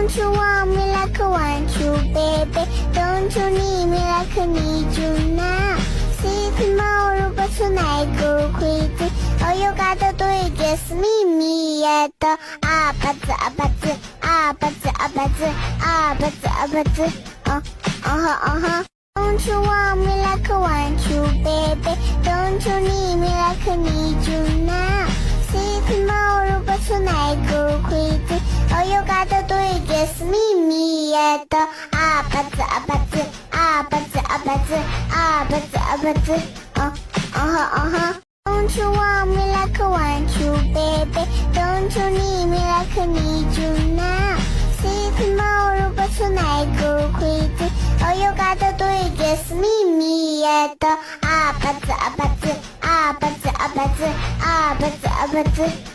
Don't you want me like I want you, baby? Don't you need me like I need you now? See tomorrow, but tonight go crazy. All you gotta do is just meet me at the 아바즈 아바즈 아바즈 아바즈 아바즈 아바즈 Don't you want me like I want you, baby? Don't you need me like I need you now? See tomorrow, but tonight go crazy. All you gotta do is just meet me at the 아바즈 아바즈 아바즈 아바즈 아바즈 아바즈 Don't you want me like I want you, baby? Don't you need me like I need you now? See tomorrow, but tonight go crazy. All you gotta do is just meet me at the 아바즈 아바즈 아바즈 아바즈 아바즈 아바즈